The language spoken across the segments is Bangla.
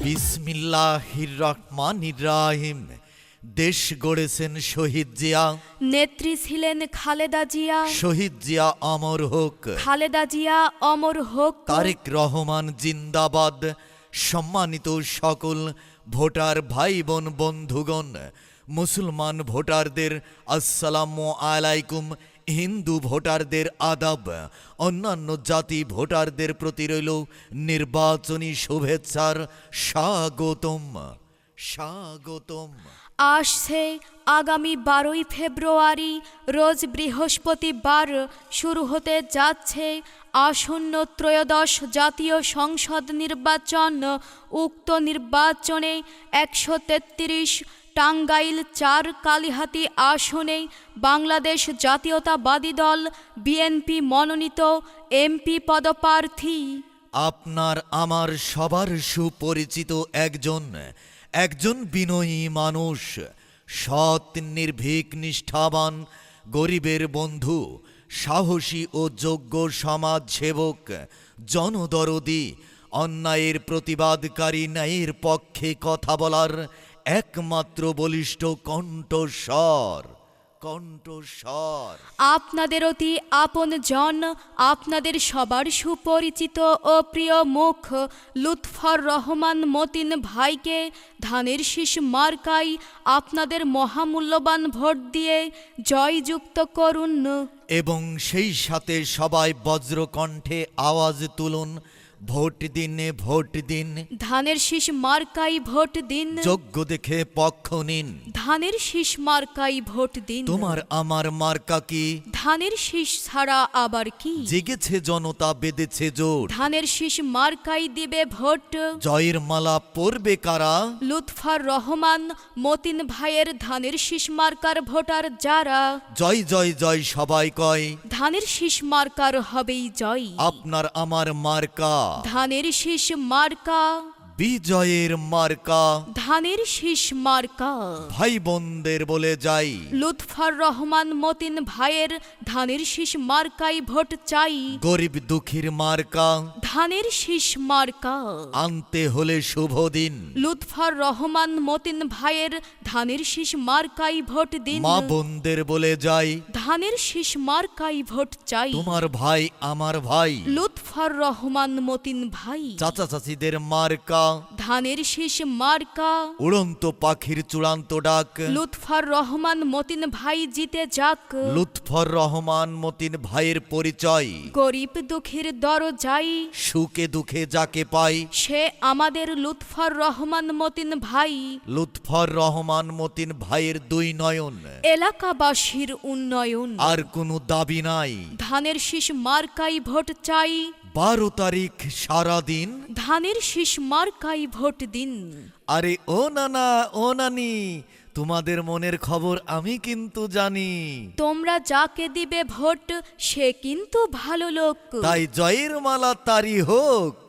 বিসমিল্লাহির রহমানির রহিম। দেশ গড়েছেন শহীদ জিয়া, নেত্রী ছিলেন খালেদা জিয়া। শহীদ জিয়া অমর হোক, খালেদা জিয়া অমর হোক। তারেক রহমান জিন্দাবাদ। সম্মানিত সকল ভোটার ভাই বোন বন্ধুগণ, মুসলমান ভোটারদের আসসালামু আলাইকুম, হিন্দু ভোটারদের আদাব, অন্যান্য জাতি ভোটারদের প্রতি রইল নির্বাচনী শুভেচ্ছার স্বাগতম স্বাগতম। আসছে আগামী 12ই ফেব্রুয়ারি রোজ বৃহস্পতিবার শুরু হতে যাচ্ছে আসন্ন ত্রয়োদশ জাতীয় সংসদ নির্বাচন। উক্ত নির্বাচনে 133 টাঙ্গাইল 4 কালিহাতী আসনে বাংলাদেশ জাতীয়তাবাদী দল বিএনপি মনোনীত এমপি পদপ্রার্থী আপনার আমার সবার সুপরিচিত একজন বিনয়ী মানুষ, সৎ নির্ভীক নিষ্ঠাবান, গরিবের বন্ধু, সাহসী ও যোগ্য সমাজসেবক, জনদরদি, অন্যায়ের প্রতিবাদকারী, ন্যায়ের পক্ষে কথা বলার একমাত্র বলিষ্ঠ কণ্ঠস্বর। আপনাদের অতি আপন জন, আপনাদের সবার সুপরিচিত ও প্রিয় মুখ লুৎফর রহমান মতিন ভাইকে ধানের শীষ মার্কায় আপনাদের মহামূল্যবান ভোট দিয়ে জয়যুক্ত করুন। এবং সেই সাথে সবাই বজ্রকণ্ঠে আওয়াজ তুলুন, ভোট দিন, ভোট দিন, ধানের শীষ মার্কায় ভোট দিন, যোগ্য দেখে পক্ষ নিন। ধানের শীষ মার্কায় ভোট দিন। তোমার আমার মার্কা কি? ধানের শীষ ছাড়া আবার কি? জেগেছে জনতা, বেঁধেছে জোট, ধানের শীষ মার্কায় দিবে ভোট। জয়ের মালা পরবে কারা? লুৎফর রহমান মতিন ভাইয়ের ধানের শীষ মার্কার ভোটার যারা। জয় জয় জয় সবাই কয়, ধানের শীষ মার্কার হবেই জয়। আপনার আমার মার্কা ধানের শীষ মার্কা, বিজয়ের মার্কা। ধানের শীষ মার্কা। ভাই বোনদের বলে যাই, লুৎফর রহমান মতিন ভাইয়ের ধানের শীষ মার্কাই ভোট চাই। গরিব দুঃখীর মার্কা ধানের শীষ মার্কা। আনতে হলে শুভ দিন, লুৎফর রহমান মতিন ভাইয়ের ধানের শীষ মার্কাই ভোট দিন। মা বোনদের বলে যাই, ধানের শীষ মার্কাই ভোট চাই। তোমার ভাই আমার ভাই, লুৎফর রহমান মতিন ভাই। চাচা চাচিদের মার্কা ধানের শীষ মার্কা। উড়ন্ত পাখির চূড়ান্ত ডাক, লুৎফর রহমান মতিন ভাই জিতে যাক। লুৎফর রহমান মতিন ভাইয়ের পরিচয়, গরিব দুঃখীর দরজাই সুখে দুঃখে যাকে পাই, সে আমাদের লুৎফর রহমান মতিন ভাই। লুৎফর রহমান মতিন ভাইয়ের দুই নয়ন, এলাকাবাসীর উন্নয়ন। আর কোনো দাবি নাই। ধানের শীষ মার্কাই ভোট চাই। 12 তারিখ সারাদিন, ধানের শীষ মার্কাই ভোট দিন। আরে ও নানা ও নানি, তোমাদের মনের খবর আমি কিন্তু জানি। তোমরা যাকে দিবে ভোট সে কিন্তু ভালো লোক। তাই জয়ের মালা তারি হোক,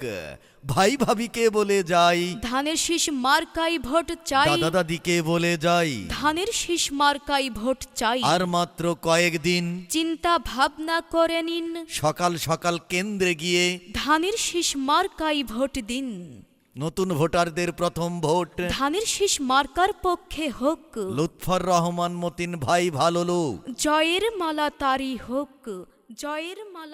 ভাই ভাবিকে বলে যাই, ধানের শীষ মার্কাই ভোট চাই। দাদা দাদিকে বলে যাই, ধানের শীষ মার্কাই ভোট চাই। আর মাত্র কয়েকদিন, চিন্তা ভাবনা করে নিন, সকাল সকাল কেন্দ্রে গিয়ে ধানের শীষ মার্কাই ভোট দিন। নতুন ভোটারদের প্রথম ভোট ধানের শীষ মার্কার পক্ষে হোক। লুৎফর রহমান মতিন ভাই ভালো লোক। জয়ের মালা তারি হোক, জয়ের মালা।